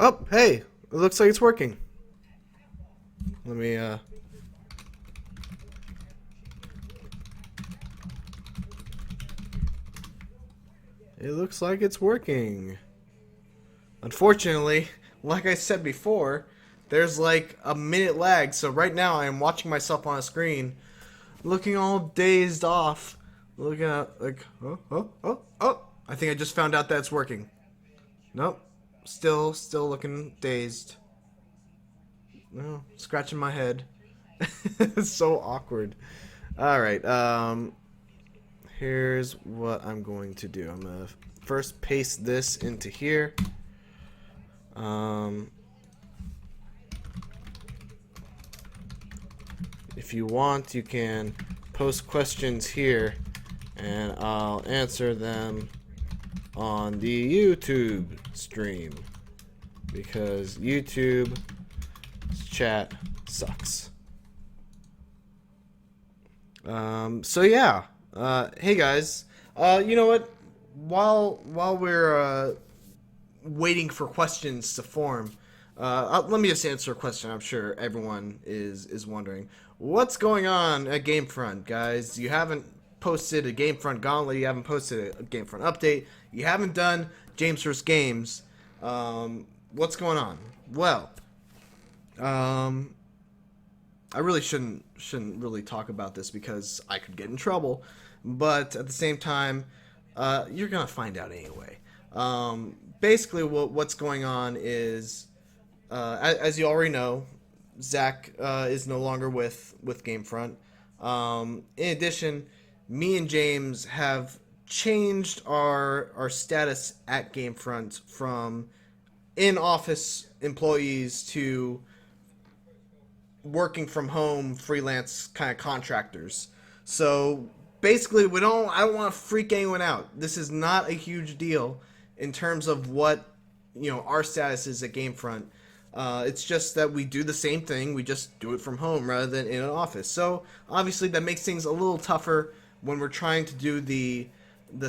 Oh, hey, it looks like it's working. Let me, it looks like it's working. Unfortunately, like I said before, there's like a minute lag, so right now I am watching myself on a screen, looking all dazed off, looking at, like, oh. I think I just found out that it's working. Nope. Still looking dazed. No, scratching my head. It's so awkward. All right. Here's what I'm going to do. I'm gonna first paste this into here. Um, if you want, you can post questions here, and I'll answer them on the YouTube stream because YouTube chat sucks. So yeah. Hey guys. You know what? While we're waiting for questions to form, let me just answer a question. I'm sure everyone is wondering what's going on at Gamefront, guys. You haven't posted a Gamefront gauntlet. You haven't posted a Gamefront update. You haven't done James vs. Games. What's going on? Well, I really shouldn't really talk about this because I could get in trouble. But at the same time, you're gonna find out anyway. Basically, what's going on is, as you already know, Zach is no longer with Gamefront. In addition, me and James have changed our status at Gamefront from in-office employees to working from home freelance kind of contractors. So basically, I don't want to freak anyone out. This is not a huge deal in terms of what, our status is at Gamefront. It's just that we do the same thing. We just do it from home rather than in an office. So obviously that makes things a little tougher when we're trying to do the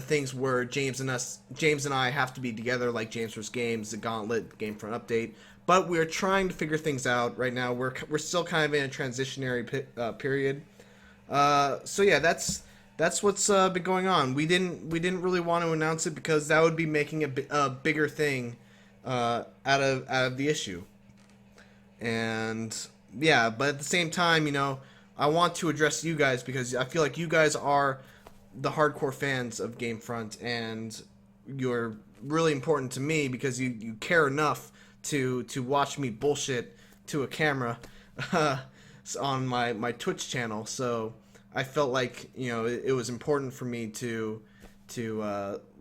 things where James and I have to be together, like James vs. Games, the Gauntlet, Gamefront update. But we're trying to figure things out right now. We're still kind of in a transitionary period. So yeah, that's what's been going on. We didn't really want to announce it because that would be making a bigger thing out of the issue. And yeah, but at the same time, I want to address you guys because I feel like you guys are the hardcore fans of Gamefront, and you're really important to me because you care enough to watch me bullshit to a camera on my Twitch channel. So I felt like it was important for me to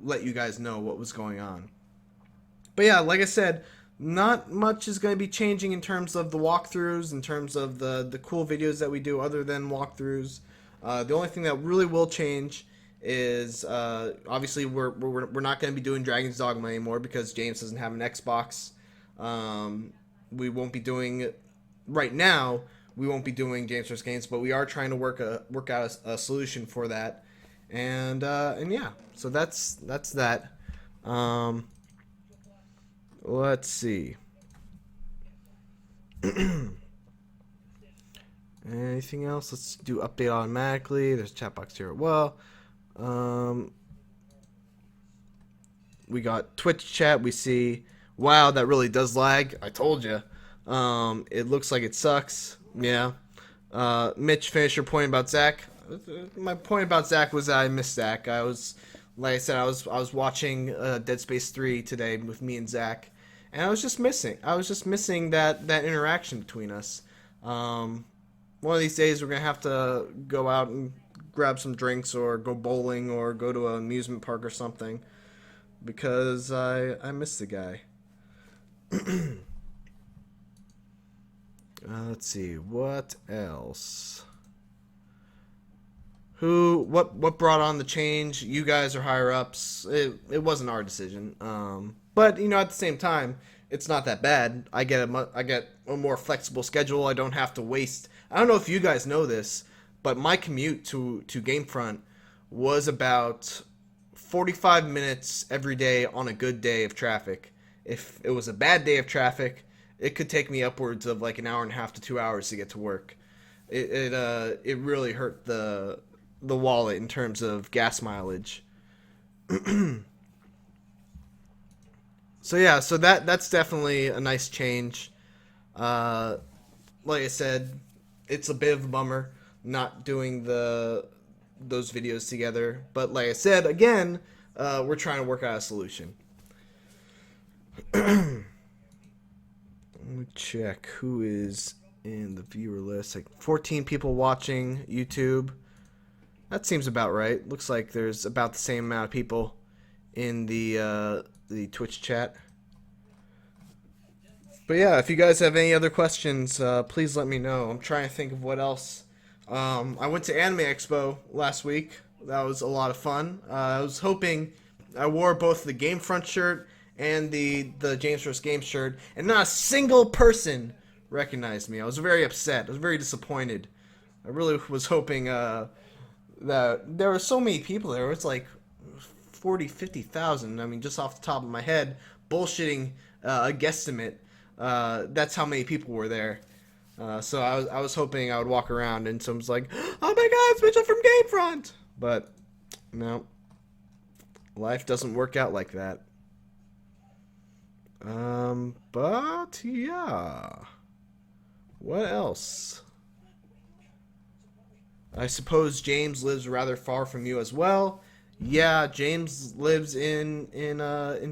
let you guys know what was going on. But yeah, like I said, not much is going to be changing in terms of the walkthroughs, in terms of the cool videos that we do other than walkthroughs. The only thing that really will change is obviously we're not going to be doing Dragon's Dogma anymore because James doesn't have an Xbox. We won't be doing right now. We won't be doing James vs. Games, but we are trying to work out a solution for that. And yeah, so that's that. Let's see. Anything else? Let's do update automatically. There's a chat box here as well. We got Twitch chat. We see, wow, that really does lag. I told you. It looks like it sucks. Yeah. Mitch Finisher point about Zach. My point about Zach was that I missed Zach. Like I said, I was watching Dead Space 3 today with me and Zach, and I was just missing that interaction between us. One of these days we're gonna have to go out and grab some drinks or go bowling or go to an amusement park or something because I miss the guy. Let's see, what else? What brought on the change? You guys are higher ups. It wasn't our decision. But at the same time, it's not that bad. I get a more flexible schedule. I don't have to waste. I don't know if you guys know this, but my commute to Gamefront was about 45 minutes every day on a good day of traffic. If it was a bad day of traffic, it could take me upwards of like an hour and a half to 2 hours to get to work. It really hurt the wallet in terms of gas mileage. So yeah, so that's definitely a nice change. Like I said, it's a bit of a bummer not doing those videos together. But like I said, again, we're trying to work out a solution. Let me check who is in the viewer list. Like 14 people watching YouTube. That seems about right. Looks like there's about the same amount of people in the Twitch chat. But yeah, if you guys have any other questions, please let me know. I'm trying to think of what else. I went to Anime Expo last week. That was a lot of fun. I was hoping I wore both the Gamefront shirt and the James vs. Game shirt, and not a single person recognized me. I was very upset. I was very disappointed. I really was hoping that there were so many people there. It was like 50,000. I mean, just off the top of my head, bullshitting a guesstimate. That's how many people were there. So I was hoping I would walk around and someone's like, "Oh my God, it's Mitchell from Gamefront!" But no, life doesn't work out like that. But yeah, what else? I suppose James lives rather far from you as well. Yeah, James lives in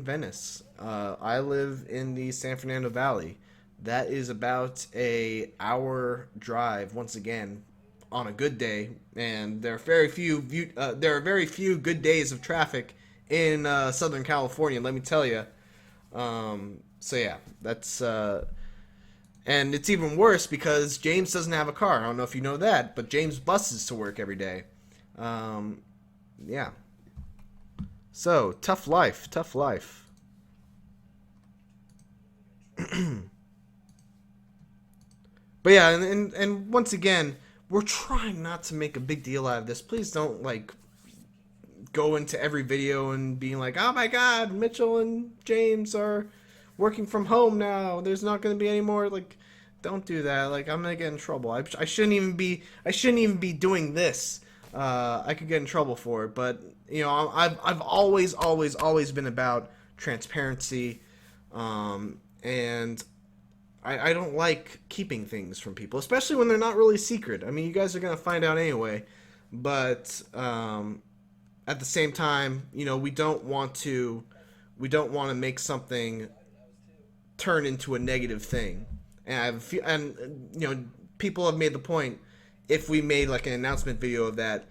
Venice. I live in the San Fernando Valley. That is about a hour drive once again on a good day, and there are very few good days of traffic in Southern California. Let me tell you. So yeah, that's and it's even worse because James doesn't have a car. I don't know if you know that, but James buses to work every day. Yeah. So, tough life, tough life. But yeah, and once again, we're trying not to make a big deal out of this. Please don't, like, go into every video and being like, "Oh my God, Mitchell and James are working from home now. There's not going to be any more," like, don't do that. Like, I'm gonna get in trouble. I shouldn't even be doing this. I could get in trouble for it, but I've always been about transparency, and I don't like keeping things from people, especially when they're not really secret. I mean, you guys are gonna find out anyway, but at the same time, we don't want to make something turn into a negative thing. And people have made the point, if we made like an announcement video of that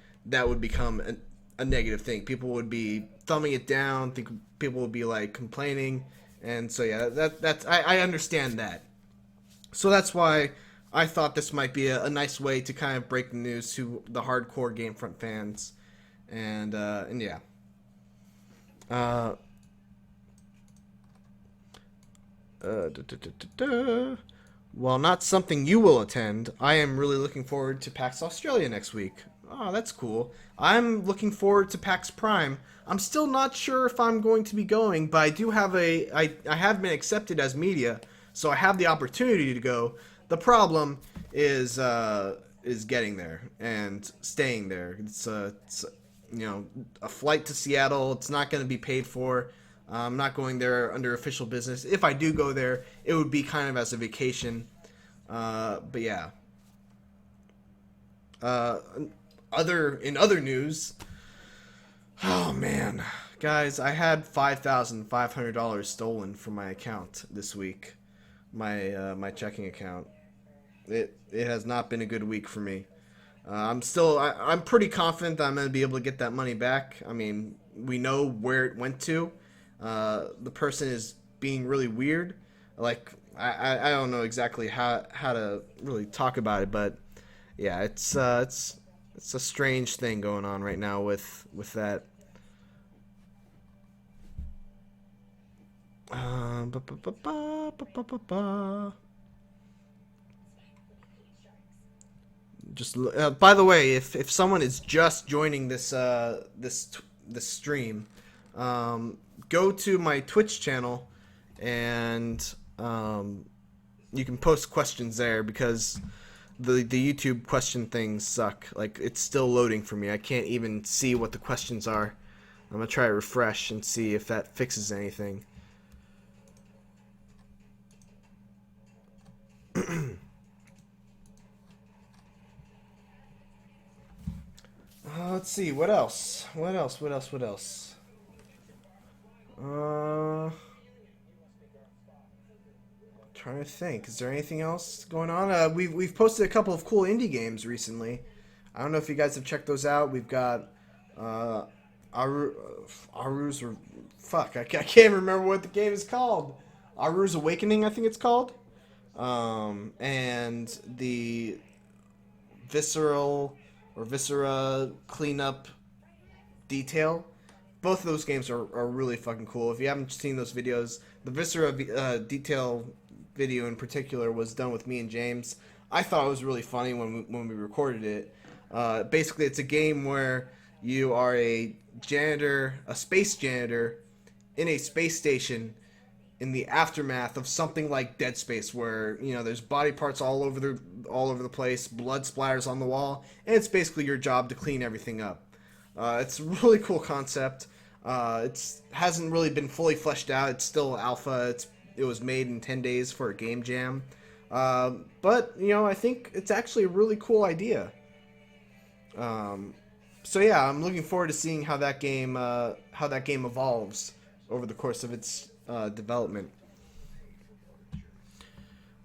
would become a negative thing. People would be thumbing it down. People would be like complaining, and so yeah, I understand that. So that's why I thought this might be a nice way to kind of break the news to the hardcore Gamefront fans, and yeah. While not something you will attend, I am really looking forward to PAX Australia next week. Oh, that's cool. I'm looking forward to PAX Prime. I'm still not sure if I'm going to be going, but I do have I have been accepted as media, so I have the opportunity to go. The problem is getting there and staying there. It's a flight to Seattle. It's not going to be paid for. I'm not going there under official business. If I do go there, it would be kind of as a vacation. But yeah. In other news, oh man, guys, I had $5,500 stolen from my account this week. My checking account. It has not been a good week for me. I'm pretty confident that I'm going to be able to get that money back. I mean, we know where it went to. The person is being really weird. Like, I don't know exactly how to really talk about it, but yeah, it's a strange thing going on right now with that. Ba, ba, ba, ba, ba, ba, ba, ba. Just by the way, if someone is just joining this stream, um, go to my Twitch channel and you can post questions there because the YouTube question things suck. Like it's still loading for me. I can't even see what the questions are. I'm gonna try to refresh and see if that fixes anything. Let's see. What else? What else? What else? What else? Uh, Trying to think. Is there anything else going on? We've posted a couple of cool indie games recently. I don't know if you guys have checked those out. We've got uh, Aru's or fuck. I can't remember what the game is called. Aru's Awakening, I think it's called. And the Visceral or Viscera cleanup detail. Both of those games are really fucking cool. If you haven't seen those videos, the Viscera detail video in particular was done with me and James. I thought it was really funny when we recorded it. Basically, it's a game where you are a janitor, a space janitor, in a space station in the aftermath of something like Dead Space, where there's body parts all over the place, blood splatters on the wall, and it's basically your job to clean everything up. It's a really cool concept. It hasn't really been fully fleshed out. It's still alpha. It was made in 10 days for a game jam. But I think it's actually a really cool idea. So yeah, I'm looking forward to seeing how that game evolves over the course of its development.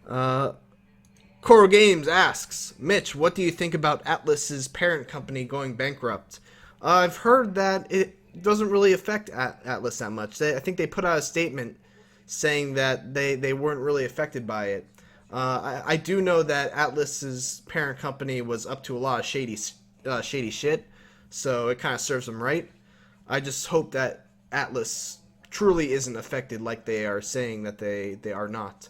Coral Games asks, Mitch, what do you think about Atlus's parent company going bankrupt? I've heard that it doesn't really affect Atlus that much. I think they put out a statement saying that they weren't really affected by it. I do know that Atlus's parent company was up to a lot of shady shit, so it kind of serves them right. I just hope that Atlus truly isn't affected like they are saying that they are not.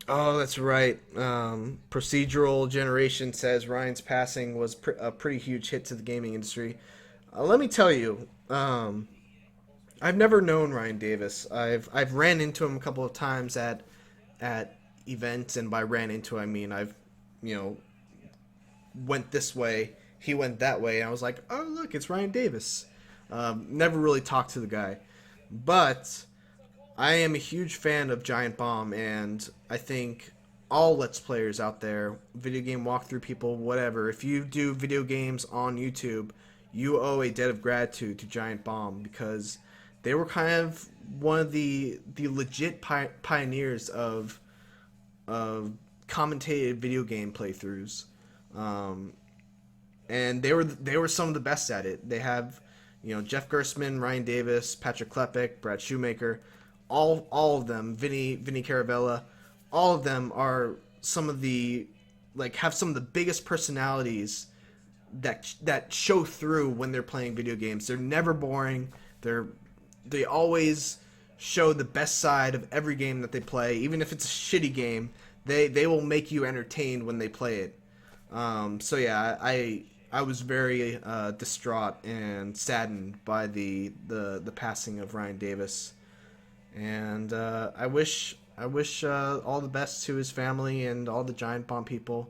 Oh, that's right. Procedural Generation says Ryan's passing was a pretty huge hit to the gaming industry. Let me tell you, I've never known Ryan Davis. I've ran into him a couple of times at events, and by ran into I mean I've you know went this way, he went that way, and I was like, oh look, it's Ryan Davis. Never really talked to the guy, but I am a huge fan of Giant Bomb, and I think all Let's Players out there, video game walkthrough people, whatever, if you do video games on YouTube, you owe a debt of gratitude to Giant Bomb because they were kind of one of the legit pioneers of commentated video game playthroughs, and they were some of the best at it. They have Jeff Gerstmann, Ryan Davis, Patrick Klepek, Brad Shoemaker. All of them, Vinny Caravella, all of them are some of the have some of the biggest personalities that show through when they're playing video games. They're never boring. They always show the best side of every game that they play, even if it's a shitty game. They will make you entertained when they play it. So yeah, I was very distraught and saddened by the passing of Ryan Davis. And I wish all the best to his family and all the Giant Bomb people.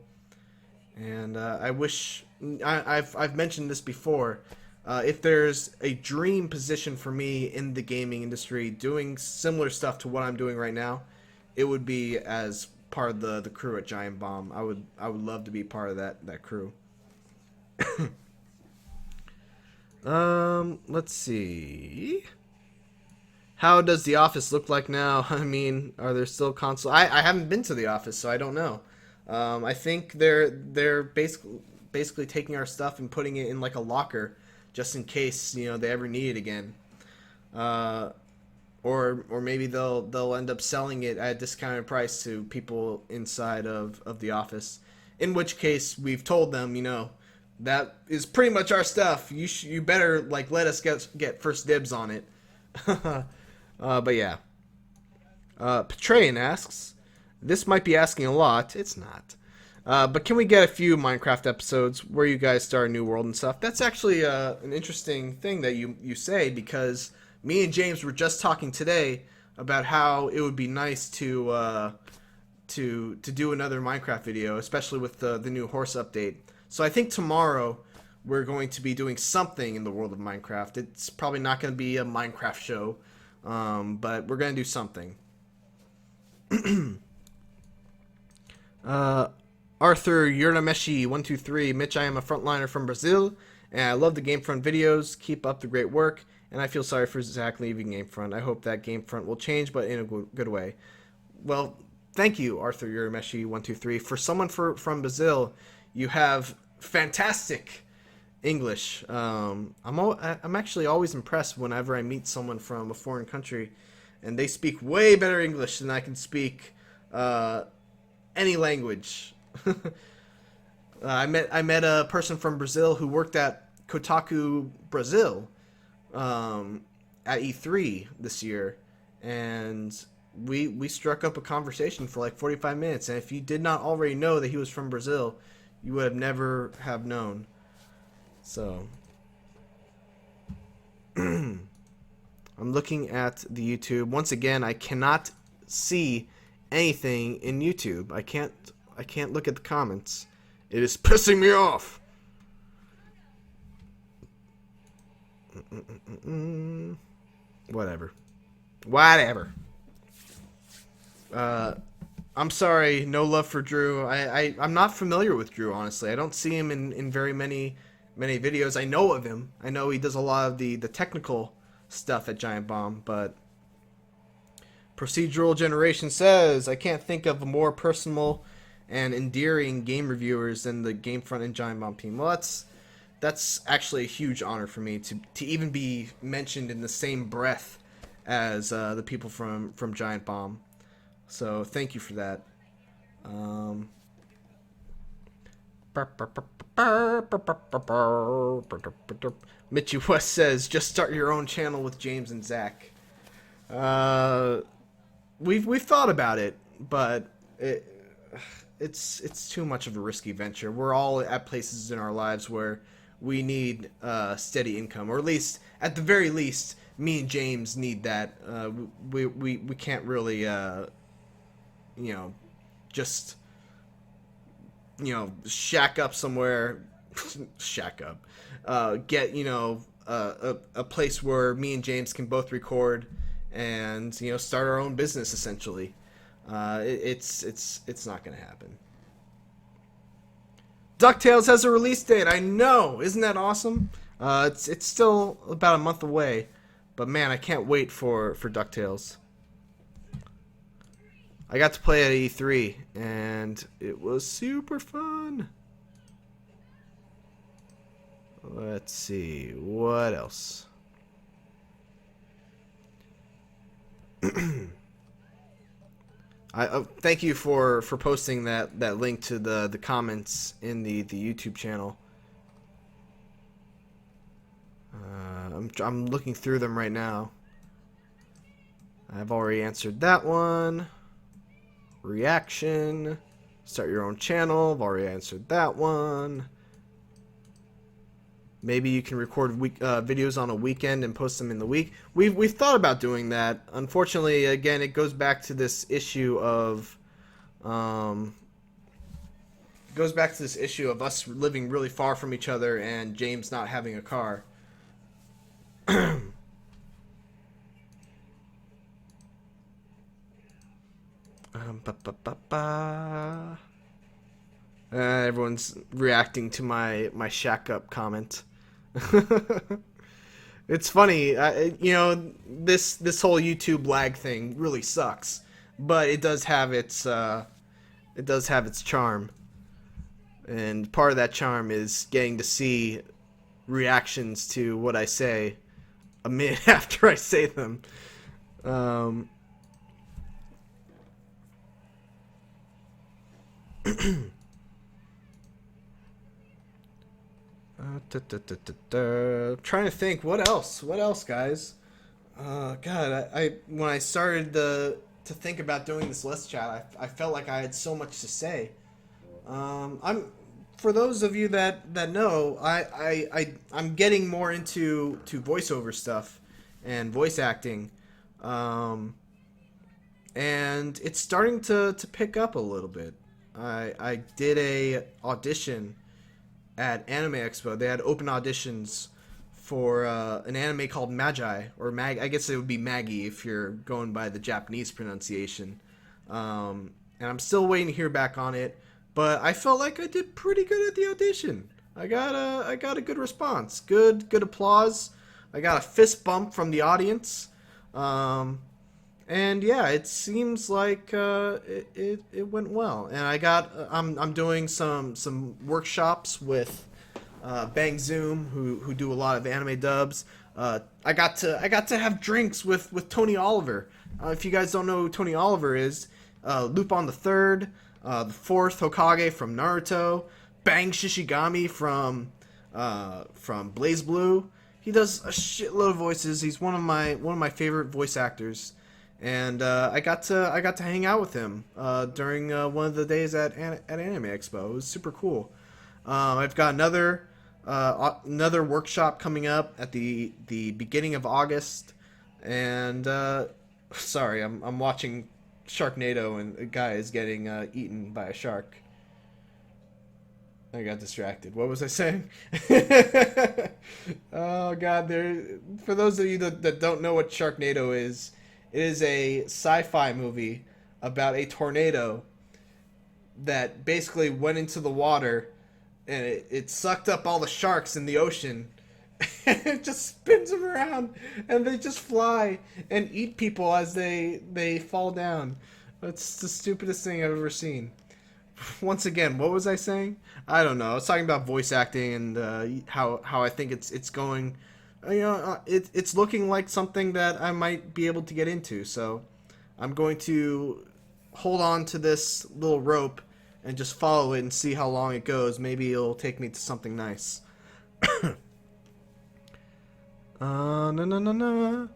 And I wish I've mentioned this before. If there's a dream position for me in the gaming industry, doing similar stuff to what I'm doing right now, it would be as part of the crew at Giant Bomb. I would love to be part of that crew. Let's see. How does the office look like now? I mean, are there still console? I haven't been to the office, so I don't know. I think they're basically taking our stuff and putting it in like a locker, just in case they ever need it again. Uh, or maybe they'll end up selling it at a discounted price to people inside of the office. In which case, we've told them, that is pretty much our stuff. You better like let us get first dibs on it. But yeah. Petraean asks, this might be asking a lot. It's not. But can we get a few Minecraft episodes where you guys start a new world and stuff? That's actually an interesting thing that you say, because me and James were just talking today about how it would be nice to do another Minecraft video, especially with the new horse update. So I think tomorrow we're going to be doing something in the world of Minecraft. It's probably not going to be a Minecraft show, but we're going to do something. Arthur Yurnameshi123, Mitch, I am a frontliner from Brazil, and I love the Gamefront videos. Keep up the great work, and I feel sorry for Zach leaving Gamefront. I hope that Gamefront will change, but in a good way. Well, thank you, Arthur Yurnameshi123. For someone from Brazil, you have fantastic English. I'm actually always impressed whenever I meet someone from a foreign country, and they speak way better English than I can speak any language. I met a person from Brazil who worked at Kotaku Brazil at E3 this year, and we struck up a conversation for like 45 minutes. And if you did not already know that he was from Brazil, you would have never have known. So I'm looking at the YouTube once again. I cannot see anything in YouTube. I can't look at the comments. It is pissing me off. Whatever. I'm sorry, no love for Drew. I'm not familiar with Drew, honestly. I don't see him in very many videos. I know of him. I know he does a lot of the technical stuff at Giant Bomb, but Procedural Generation says, I can't think of a more personal and endearing game reviewers than the Gamefront and Giant Bomb team. Well, that's actually a huge honor for me to even be mentioned in the same breath as the people from Giant Bomb. So thank you for that. Mitchy West says, just start your own channel with James and Zach. We've thought about it, but it's too much of a risky venture. We're all at places in our lives where we need steady income, or at the very least, me and James need that. We can't really just shack up somewhere, shack up, get a place where me and James can both record and start our own business essentially. It's not gonna happen. DuckTales has a release date. I know, isn't that awesome? It's still about a month away, but man, I can't wait for DuckTales. I got to play at E3 and it was super fun. Let's see what else. Thank you for posting that link to the comments in the YouTube channel. I'm looking through them right now. I've already answered that one. Reaction. Start your own channel. I've already answered that one. Maybe you can record videos on a weekend and post them in the week. We've thought about doing that. Unfortunately, again, it goes back to this issue of us living really far from each other and James not having a car. Everyone's reacting to my shack up comment. It's funny, this whole YouTube lag thing really sucks, but it does have its charm, and part of that charm is getting to see reactions to what I say a minute after I say them. Um, Trying to think what else. What else, guys? God, I when I started to think about doing this list chat, I felt like I had so much to say. I'm For those of you that know, I'm getting more into to voiceover stuff and voice acting, um, and it's starting to pick up a little bit. I did a audition at Anime Expo. They had open auditions for an anime called Magi, or Mag. I guess it would be Maggie if you're going by the Japanese pronunciation. And I'm still waiting to hear back on it. But I felt like I did pretty good at the audition. I got a good response, good applause. I got a fist bump from the audience. And yeah, it seems like it went well. And I'm doing some workshops with Bang Zoom, who do a lot of anime dubs. I got to have drinks with Tony Oliver. If you guys don't know who Tony Oliver is, Lupin the Third, the fourth Hokage from Naruto, Bang Shishigami from Blaze Blue. He does a shitload of voices. He's one of my favorite voice actors, and I got to hang out with him during one of the days at Anime Expo. It was super cool. I've got another workshop coming up at the beginning of August, and sorry, I'm watching Sharknado, and a guy is getting eaten by a shark. I got distracted. What was I saying? Oh God! For those of you that don't know what Sharknado is, it is a sci-fi movie about a tornado that basically went into the water, and it sucked up all the sharks in the ocean. And it just spins them around, and they just fly and eat people as they fall down. That's the stupidest thing I've ever seen. Once again, what was I saying? I don't know. I was talking about voice acting and how I think it's going. It's looking like something that I might be able to get into. So I'm going to hold on to this little rope and just follow it and see how long it goes. Maybe it'll take me to something nice. No.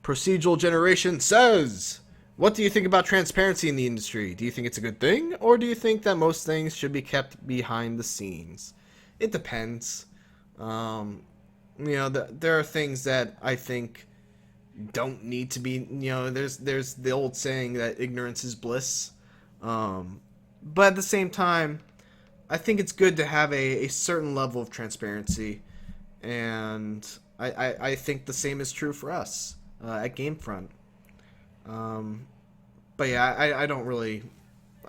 Procedural Generation says, what do you think about transparency in the industry? Do you think it's a good thing, or do you think that most things should be kept behind the scenes? It depends. There are things that I think don't need to be. There's the old saying that ignorance is bliss. But at the same time, I think it's good to have a certain level of transparency, and I think the same is true for us at Gamefront. But yeah, I don't really,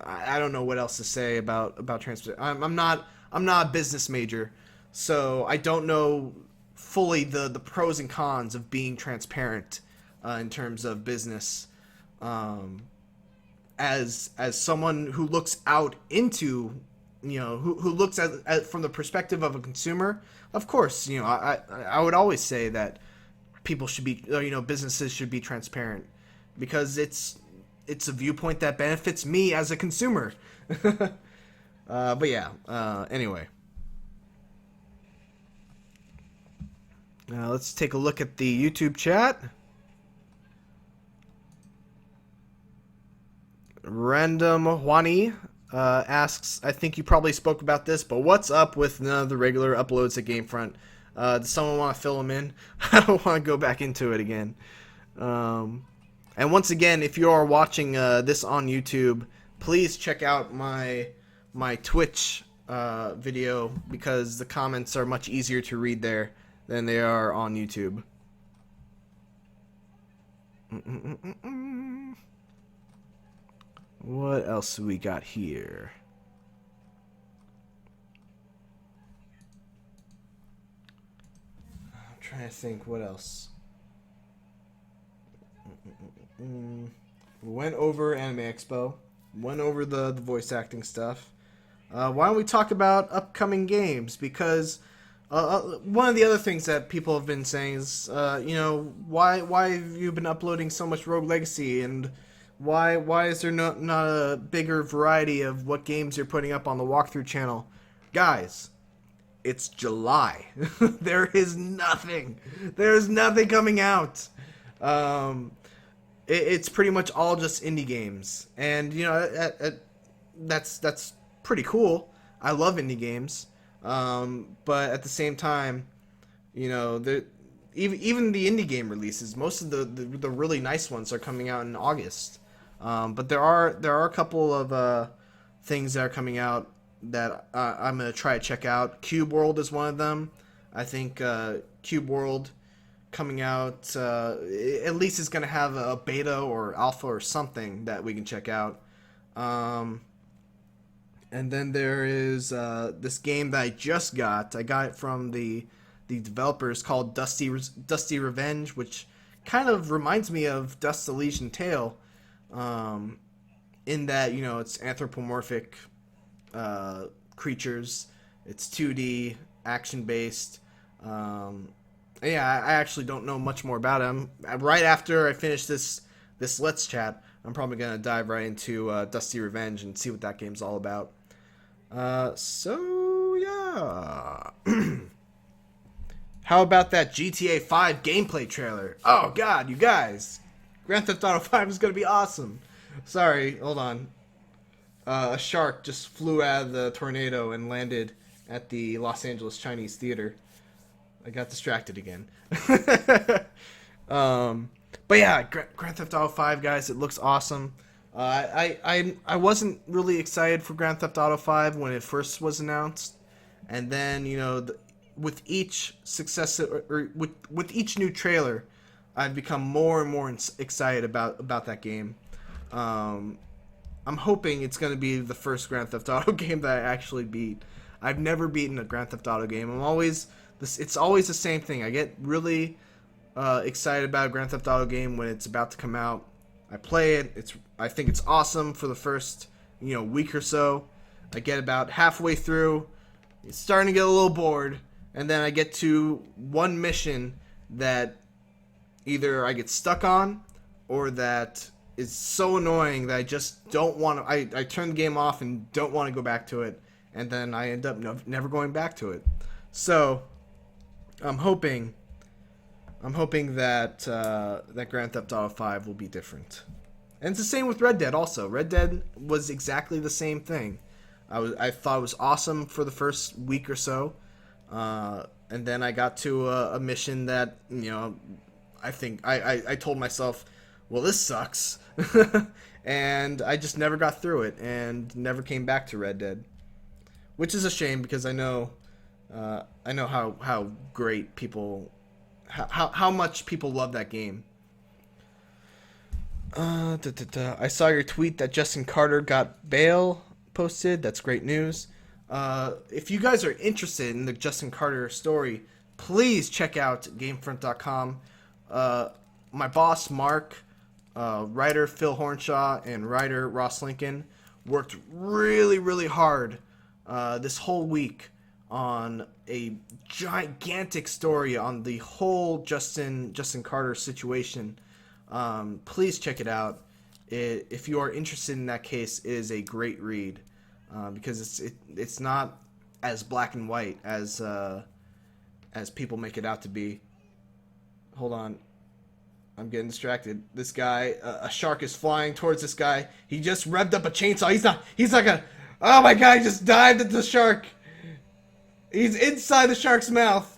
I don't know what else to say about transparency. I'm not a business major, so I don't know fully the pros and cons of being transparent in terms of business. As someone who looks out into, who looks at from the perspective of a consumer, of course, I would always say that people should be, businesses should be transparent, because it's a viewpoint that benefits me as a consumer. But yeah, anyway. Let's take a look at the YouTube chat. Random Juani asks, I think you probably spoke about this, but what's up with none of the regular uploads at Gamefront? Does someone want to fill them in? I don't want to go back into it again. And once again, if you are watching this on YouTube, please check out my Twitch video, because the comments are much easier to read there than they are on YouTube. What else do we got here? I'm trying to think what else. We went over Anime Expo. Went over the voice acting stuff. Why don't we talk about upcoming games? Because one of the other things that people have been saying is, why have you been uploading so much Rogue Legacy, and why is there not a bigger variety of what games you're putting up on the walkthrough channel? Guys, it's July. There is nothing. There's nothing coming out. It's pretty much all just indie games, and that's pretty cool. I love indie games, but at the same time, even the indie game releases, most of the really nice ones are coming out in August. But there are a couple of things that are coming out that I'm gonna try to check out. Cube World is one of them. I think Cube World coming out at least is gonna have a beta or alpha or something that we can check out. And then there is this game that I just got. I got it from the developers, called Dusty Revenge, which kind of reminds me of Dust Elysian Tale, in that it's anthropomorphic creatures. It's 2D, action based. Yeah, I actually don't know much more about him. Right after I finish this Let's Chat, I'm probably gonna dive right into Dusty Revenge and see what that game's all about. So yeah. How about that GTA 5 gameplay trailer? Oh god, you guys, Grand Theft Auto 5 is gonna be awesome. Sorry, hold on. A shark just flew out of the tornado and landed at the Los Angeles Chinese Theater. I got distracted again. But yeah, Grand Theft Auto 5, guys, it looks awesome. I wasn't really excited for Grand Theft Auto 5 when it first was announced, and then with each with each new trailer, I've become more and more excited about that game. I'm hoping it's going to be the first Grand Theft Auto game that I actually beat. I've never beaten a Grand Theft Auto game. It's always the same thing. I get really excited about a Grand Theft Auto game when it's about to come out. I play it. I think it's awesome for the first week or so. I get about halfway through, it's starting to get a little bored, and then I get to one mission that either I get stuck on or that is so annoying that I just don't want to. I turn the game off and don't want to go back to it, and then I end up never going back to it. So I'm hoping that that Grand Theft Auto 5 will be different. And it's the same with Red Dead also. Red Dead was exactly the same thing. I thought it was awesome for the first week or so. And then I got to a mission that, I think I told myself, well, this sucks. And I just never got through it and never came back to Red Dead. Which is a shame, because I know how great people... How much people love that game. I saw your tweet that Justin Carter got bail posted. That's great news. If you guys are interested in the Justin Carter story, please check out Gamefront.com. My boss, Mark, writer Phil Hornshaw, and writer Ross Lincoln worked really, really hard this whole week on a gigantic story on the whole Justin Carter situation. Please check it out. If you are interested in that case, it is a great read, because it's not as black and white as people make it out to be. Hold on, I'm getting distracted. This guy, a shark is flying towards this guy. He just revved up a chainsaw. He's not gonna. Oh my god! He just dived at the shark. He's inside the shark's mouth.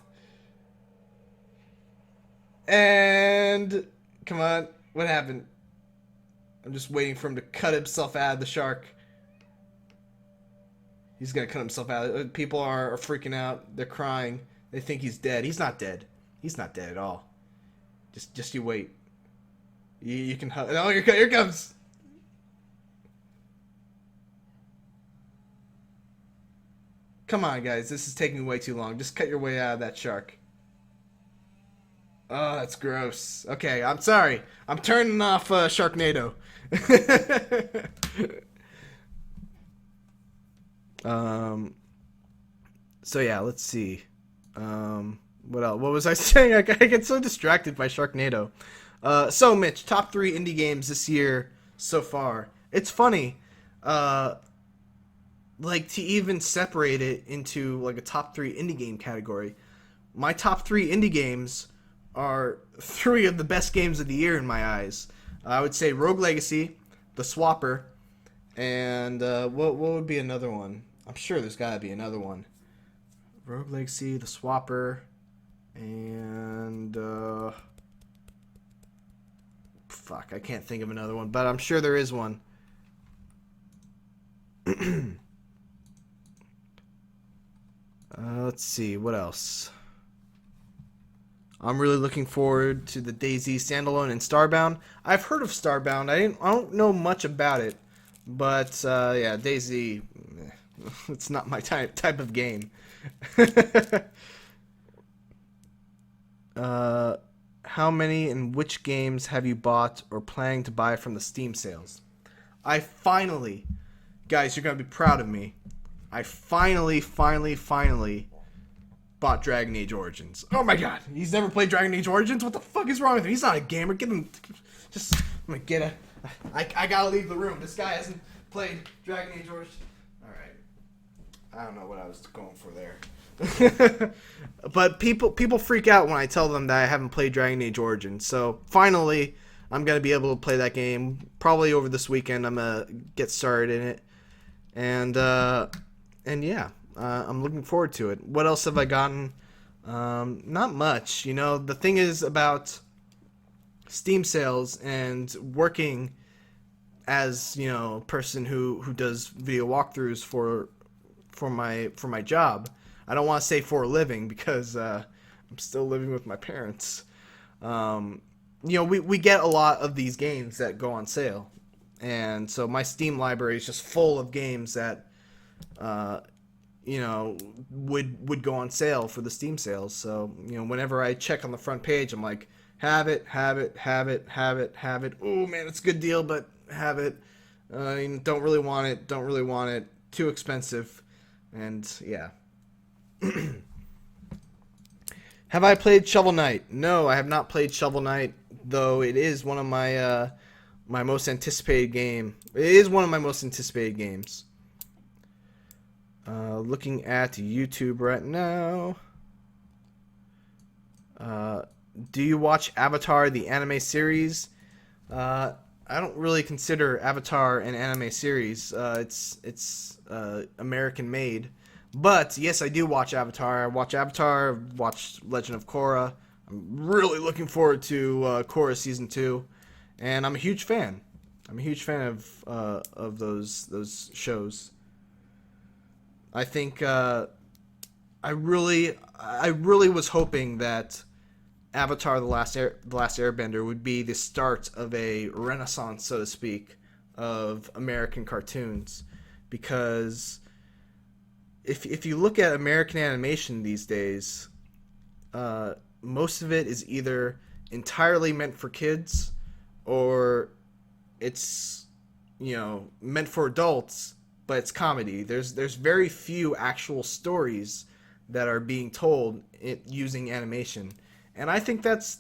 And... Come on. What happened? I'm just waiting for him to cut himself out of the shark. He's gonna cut himself out. People are freaking out. They're crying. They think he's dead. He's not dead. He's not dead at all. Just you wait. You can... Oh, here it comes. Come on, guys. This is taking way too long. Just cut your way out of that shark. Oh, that's gross. Okay, I'm sorry. I'm turning off Sharknado. um. So yeah, let's see. What else? What was I saying? I get so distracted by Sharknado. So Mitch, top three indie games this year so far. It's funny, uh, like to even separate it into like a top three indie game category. My top three indie games are three of the best games of the year in my eyes. I would say Rogue Legacy, The Swapper, and what would be another one? I'm sure there's got to be another one. Rogue Legacy, The Swapper, and fuck, I can't think of another one, but I'm sure there is one. Let's see, what else? I'm really looking forward to the DayZ standalone and Starbound. I've heard of Starbound. I don't know much about it, but yeah, DayZ. It's not my type of game. How many and which games have you bought or planning to buy from the Steam sales? I finally, guys, you're gonna be proud of me. I finally bought Dragon Age Origins. Oh my god, he's never played Dragon Age Origins? What the fuck is wrong with him? He's not a gamer. Get him. Just, I'm gonna get a. I gotta leave the room. This guy hasn't played Dragon Age Origins. Alright. I don't know what I was going for there. But people freak out when I tell them that I haven't played Dragon Age Origins. So finally, I'm gonna be able to play that game. Probably over this weekend, I'm gonna get started in it, and yeah, I'm looking forward to it. What else have I gotten? Not much. You know, the thing is about Steam sales and working as, you know, a person who does video walkthroughs for my job. I don't want to say for a living because I'm still living with my parents. You know, we get a lot of these games that go on sale, and so my Steam library is just full of games that you know would go on sale for the Steam sales. So, you know, whenever I check on the front page, I'm like, have it. Oh man, it's a good deal, but have it. Don't really want it. Too expensive, and yeah. Have I played Shovel Knight? No, I have not played Shovel Knight, though it is one of my my most anticipated game. It is one of my most anticipated games. Looking at YouTube right now. Do you watch Avatar, the anime series? I don't really consider Avatar an anime series. It's American made. But yes, I do watch Avatar. I watch Avatar. I've watched Legend of Korra. I'm really looking forward to Korra season 2, and I'm a huge fan. I'm a huge fan of those shows. I think I really was hoping that Avatar: The Last Airbender would be the start of a renaissance, so to speak, of American cartoons, because if you look at American animation these days, most of it is either entirely meant for kids, or it's, you know, meant for adults, but it's comedy. There's very few actual stories that are being told using animation, and I think that's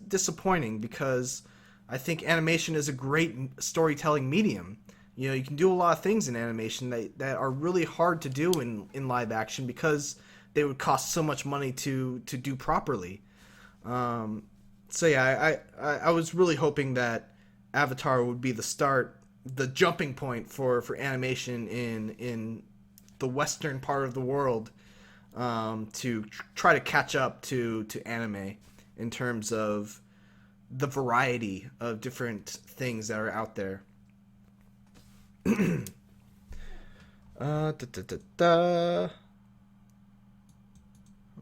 disappointing, because I think animation is a great storytelling medium. You know, you can do a lot of things in animation that are really hard to do in live action, because they would cost so much money to do properly. So yeah, I was really hoping that Avatar would be the jumping point for animation in the western part of the world, to try to catch up to anime in terms of the variety of different things that are out there.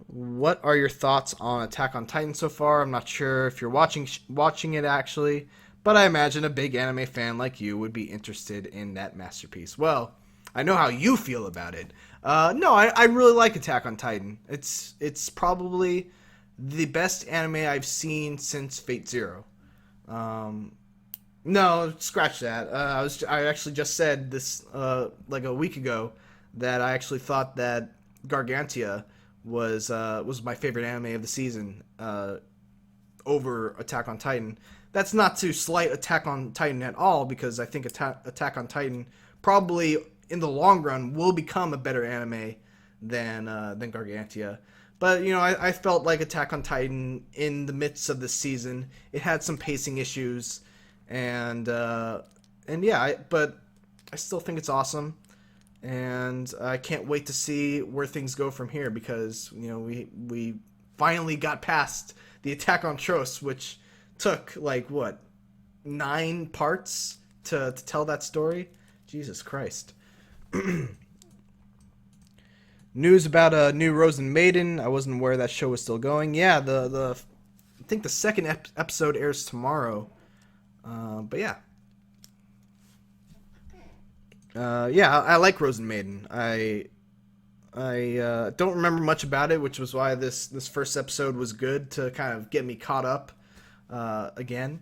What are your thoughts on Attack on Titan so far? I'm not sure if you're watching it actually, but I imagine a big anime fan like you would be interested in that masterpiece. Well, I know how you feel about it. No, I really like Attack on Titan. It's probably, the best anime I've seen since Fate Zero. Um, no, scratch that. I actually just said this like a week ago that I actually thought that Gargantia was my favorite anime of the season over Attack on Titan. That's not to slight Attack on Titan at all, because I think Attack on Titan probably in the long run will become a better anime than Gargantia. But I felt like Attack on Titan in the midst of the season, it had some pacing issues, and yeah, but I still think it's awesome, and I can't wait to see where things go from here, because we finally got past the attack on Tros, which took like what 9 parts to tell that story. Jesus Christ. News about a new Rosen Maiden. I wasn't aware that show was still going. Yeah, the I think the second episode airs tomorrow. But yeah. Yeah, I like Rosen Maiden. I don't remember much about it, which was why this first episode was good to kind of get me caught up again.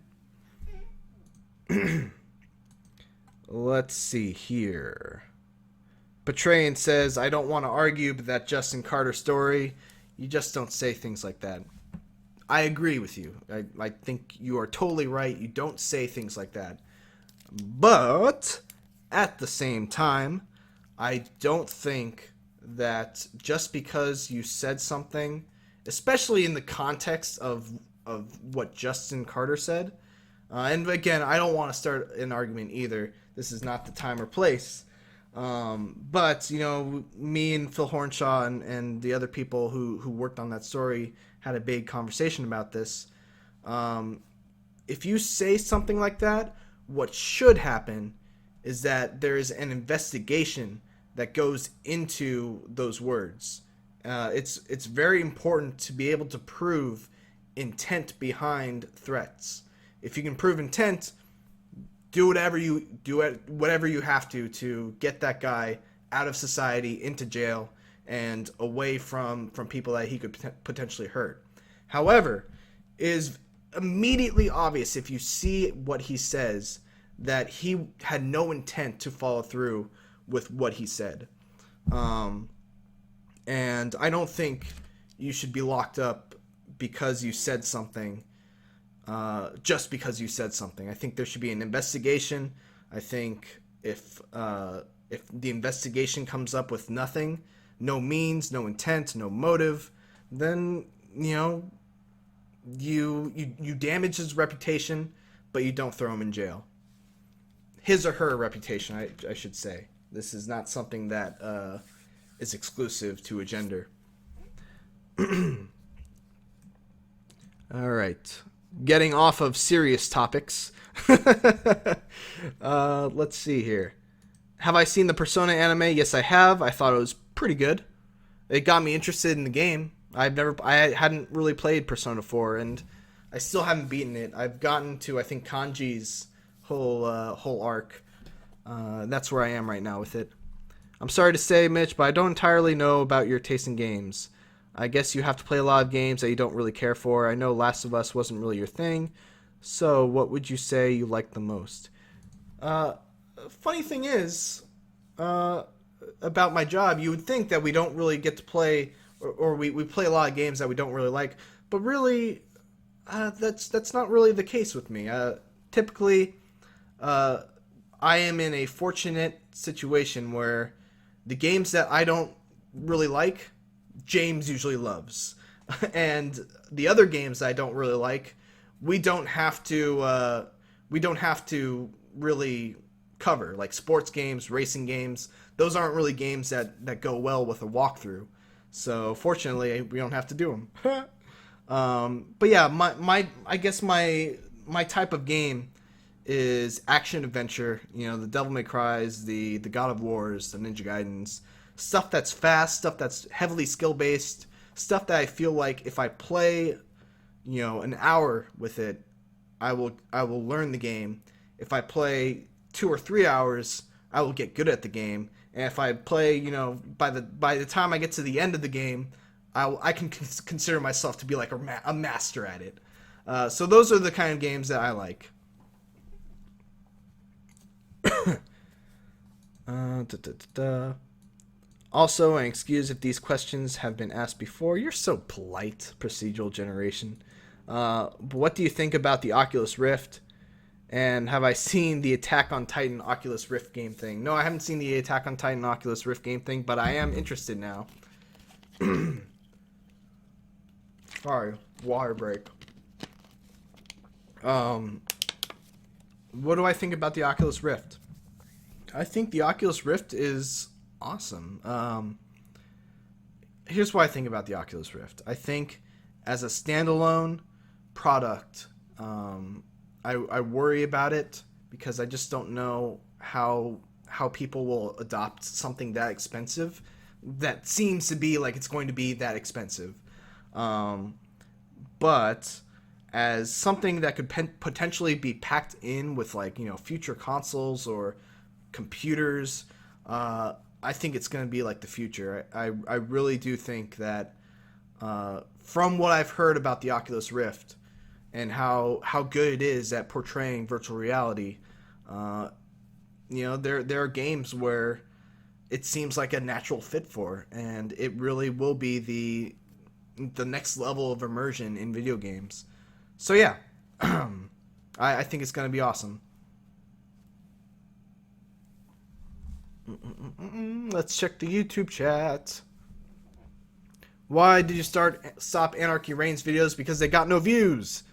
Let's see here. Betrayin says, I don't want to argue, but that Justin Carter story, you just don't say things like that. I agree with you. I think you are totally right. You don't say things like that. But at the same time, I don't think that just because you said something, especially in the context of what Justin Carter said, and again, I don't want to start an argument either. This is not the time or place. But me and Phil Hornshaw and the other people who worked on that story had a big conversation about this. If you say something like that, what should happen is that there is an investigation that goes into those words. It's very important to be able to prove intent behind threats. If you can prove intent, do whatever you have to get that guy out of society, into jail, and away from people that he could potentially hurt. However, it is immediately obvious if you see what he says that he had no intent to follow through with what he said. And I don't think you should be locked up because you said something, just because you said something. I think there should be an investigation. I think if the investigation comes up with nothing, no means, no intent, no motive, then you damage his reputation, but you don't throw him in jail. His or her reputation, I should say. This is not something that is exclusive to a gender. All right. Getting off of serious topics. Let's see here. Have I seen the Persona anime? Yes, I have. I thought it was pretty good. It got me interested in the game. I hadn't really played Persona 4, and I still haven't beaten it. I've gotten to, I think, Kanji's whole arc. That's where I am right now with it. I'm sorry to say, Mitch, but I don't entirely know about your taste in games. I guess you have to play a lot of games that you don't really care for. I know Last of Us wasn't really your thing. So what would you say you liked the most? Funny thing is, about my job, you would think that we don't really get to play, or we play a lot of games that we don't really like. But really, that's not really the case with me. Typically, I am in a fortunate situation where the games that I don't really like, James usually loves. And the other games that I don't really like, we don't have to really cover. Like sports games, racing games, those aren't really games that go well with a walkthrough. So fortunately, we don't have to do them. But yeah, I guess my type of game is action adventure. The Devil May Cries, the God of Wars, the Ninja Gaidens, stuff that's fast, stuff that's heavily skill based, stuff that I feel like if I play, an hour with it, I will learn the game. If I play 2 or 3 hours, I will get good at the game. And if I play, by the time I get to the end of the game, I can consider myself to be like a master at it. So those are the kind of games that I like. Da, da, da, da. Also, and excuse if these questions have been asked before. You're so polite, procedural generation. But what do you think about the Oculus Rift? And have I seen the Attack on Titan Oculus Rift game thing? No, I haven't seen the Attack on Titan Oculus Rift game thing, but I am interested now. Sorry, water break. What do I think about the Oculus Rift? I think the Oculus Rift is awesome. Here's what I think about the Oculus Rift. I think as a standalone product, I worry about it because I just don't know how people will adopt something that expensive that seems to be like it's going to be that expensive. But as something that could potentially be packed in with like, future consoles or computers, I think it's going to be like the future. I really do think that from what I've heard about the Oculus Rift and how good it is at portraying virtual reality, there are games where it seems like a natural fit for, and it really will be the next level of immersion in video games. So yeah, I think it's going to be awesome. Let's check the YouTube chat. Why did you stop Anarchy Reigns videos? Because they got no views.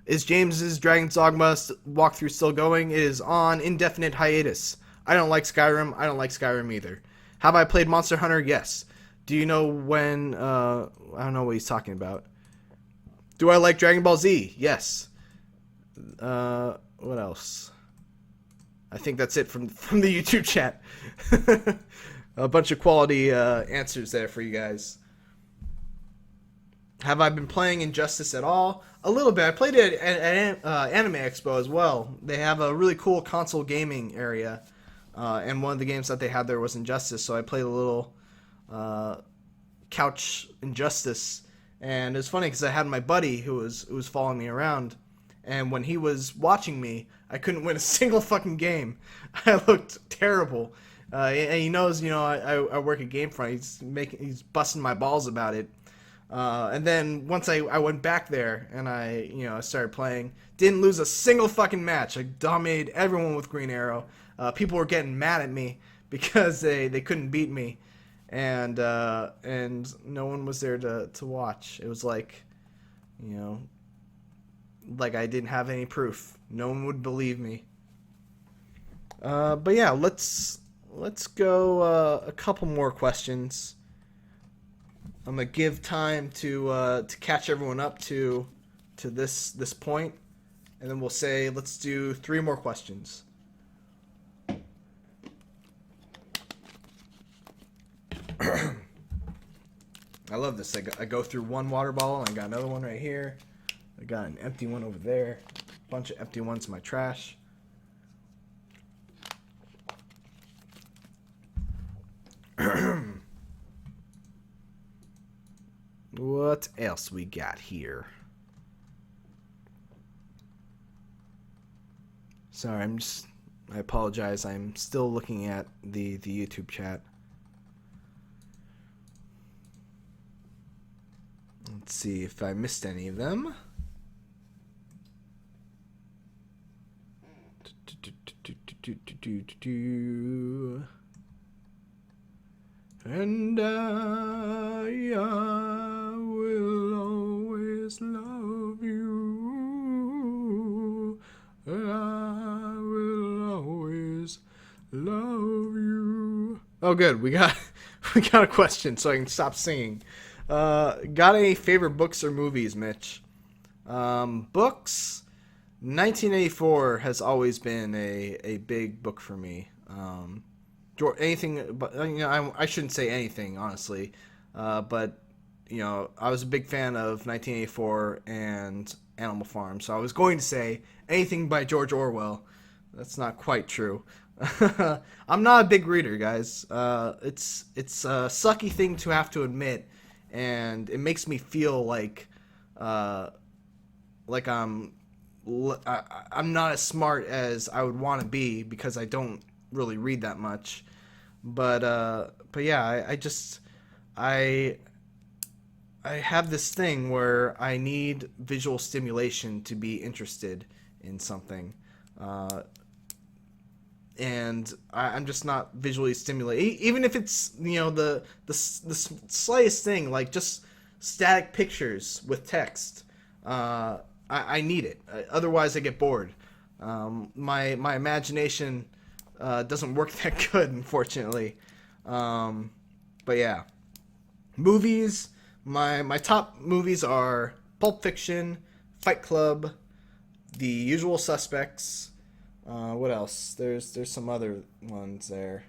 Is James's Dragon's Dogma walkthrough still going? It is on indefinite hiatus. I don't like Skyrim. I don't like Skyrim either. Have I played Monster Hunter? Yes. Do you know when... I don't know what he's talking about. Do I like Dragon Ball Z? Yes. What else? I think that's it from the YouTube chat. A bunch of quality answers there for you guys. Have I been playing Injustice at all? A little bit. I played it at Anime Expo as well. They have a really cool console gaming area. And one of the games that they had there was Injustice. So I played a little couch Injustice. And it's funny because I had my buddy who was following me around. And when he was watching me, I couldn't win a single fucking game. I looked terrible. And he knows, I work at Gamefront. He's busting my balls about it. And then once I went back there and I started playing, didn't lose a single fucking match. I dominated everyone with Green Arrow. People were getting mad at me because they couldn't beat me, and no one was there to watch. It was like, like I didn't have any proof. No one would believe me. But yeah, let's go a couple more questions. I'm gonna give time to catch everyone up to this point, and then we'll say let's do 3 more questions. I love this. I go through one water bottle, and I got another one right here. I got an empty one over there. A bunch of empty ones in my trash. What else we got here? Sorry, I apologize. I'm still looking at the YouTube chat. Let's see if I missed any of them. And I will always love you. I will always love you. Oh, good. We got a question, so I can stop singing. Got any favorite books or movies, Mitch? Books. 1984 has always been a big book for me. Anything, but I shouldn't say anything, honestly. But I was a big fan of 1984 and Animal Farm, so I was going to say anything by George Orwell. That's not quite true. I'm not a big reader, guys. It's a sucky thing to have to admit, and it makes me feel like I'm not as smart as I would want to be because I don't really read that much. But yeah, I have this thing where I need visual stimulation to be interested in something. And I'm just not visually stimulated. Even if it's, the slightest thing, like just static pictures with text. I need it. Otherwise, I get bored. My imagination doesn't work that good, unfortunately. But yeah, movies. My top movies are Pulp Fiction, Fight Club, The Usual Suspects. What else? There's some other ones there.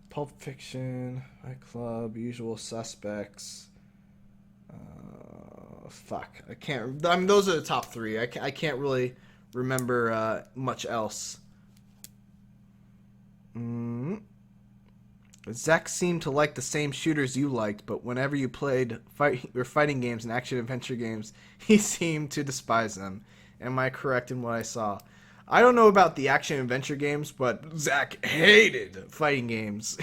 Pulp Fiction, Fight Club, Usual Suspects. Fuck, I can't. I mean, those are the top three. I can't really remember much else. Zach seemed to like the same shooters you liked, but whenever you played fighting games and action adventure games, he seemed to despise them. Am I correct in what I saw? I don't know about the action adventure games, but Zach hated fighting games.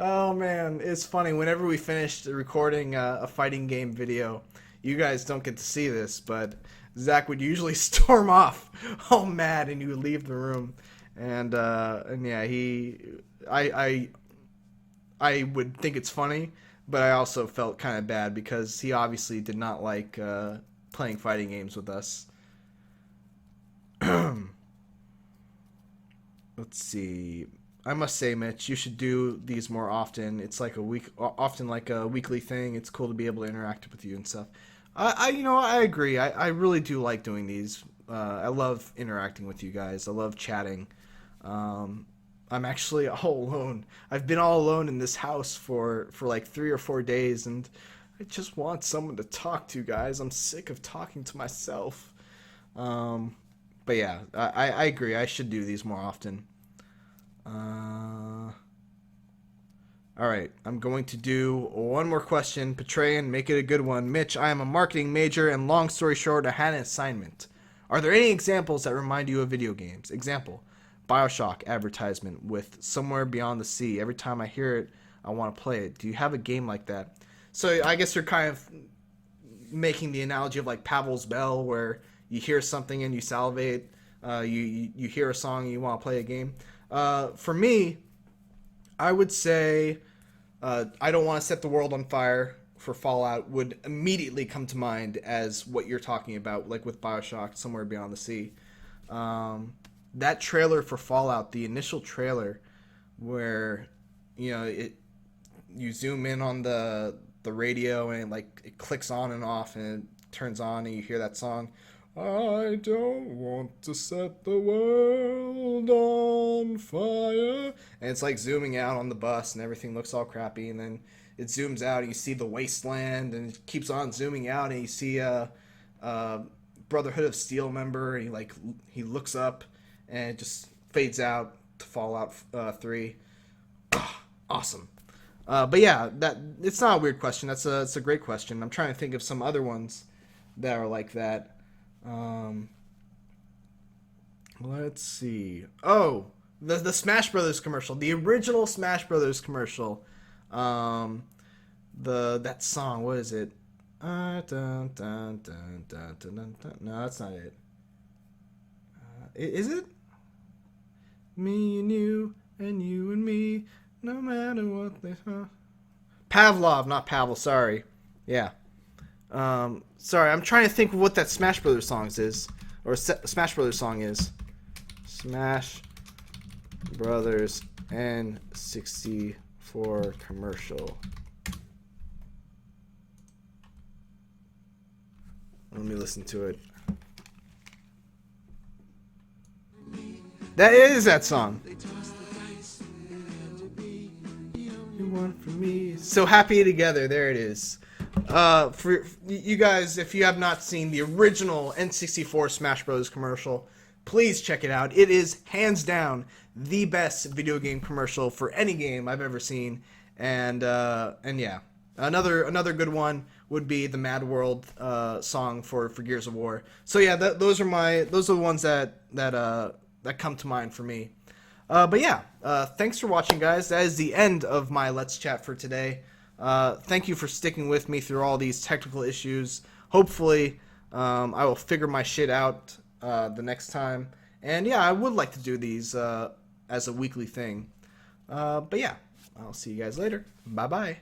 Oh man, it's funny. Whenever we finished recording a fighting game video, you guys don't get to see this, but Zach would usually storm off all mad, and he would leave the room. And yeah, I would think it's funny, but I also felt kind of bad because he obviously did not like playing fighting games with us. Let's see. I must say, Mitch, you should do these more often. It's like often like a weekly thing. It's cool to be able to interact with you and stuff. I agree. I really do like doing these. I love interacting with you guys. I love chatting. I'm actually all alone. I've been all alone in this house for like 3 or 4 days, and I just want someone to talk to, guys. I'm sick of talking to myself. But yeah, I agree. I should do these more often. All right, I'm going to do one more question. Petraean, make it a good one. Mitch, I am a marketing major, and long story short, I had an assignment. Are there any examples that remind you of video games? Example, BioShock advertisement with Somewhere Beyond the Sea. Every time I hear it, I want to play it. Do you have a game like that? So I guess you're kind of making the analogy of like Pavlov's Bell, where you hear something and you salivate. You hear a song and you want to play a game. For me, I would say I Don't Want to Set the World on Fire for Fallout would immediately come to mind as what you're talking about, like with BioShock, Somewhere Beyond the Sea. That trailer for Fallout, the initial trailer, where you zoom in on the radio and it clicks on and off and it turns on and you hear that song. I don't want to set the world on fire. And it's like zooming out on the bus and everything looks all crappy, and then it zooms out and you see the wasteland, and it keeps on zooming out and you see a Brotherhood of Steel member, and he looks up and it just fades out to Fallout 3. Awesome. But yeah, it's not a weird question. It's a great question. I'm trying to think of some other ones that are like that. Let's see. Oh, the Smash Brothers commercial, the original Smash Brothers commercial. That song. What is it? Dun, dun, dun, dun, dun, dun, dun. No, that's not it. Is it? Me and you and me, no matter what they. Pavlov, not Pavel. Sorry. Yeah. Sorry, I'm trying to think of what that Smash Brothers song is, or Smash Brothers song is. Smash Brothers N64 commercial. Let me listen to it. That is that song. You want from me. So Happy Together. There it is. For you guys, if you have not seen the original N64 Smash Bros. Commercial, please check it out. It is hands down the best video game commercial for any game I've ever seen, and yeah, another good one would be the Mad World song for Gears of War. So yeah, those are the ones that come to mind for me. But yeah, thanks for watching, guys. That is the end of my Let's Chat for today. Thank you for sticking with me through all these technical issues. Hopefully, I will figure my shit out the next time. And yeah, I would like to do these as a weekly thing. But yeah, I'll see you guys later. Bye-bye.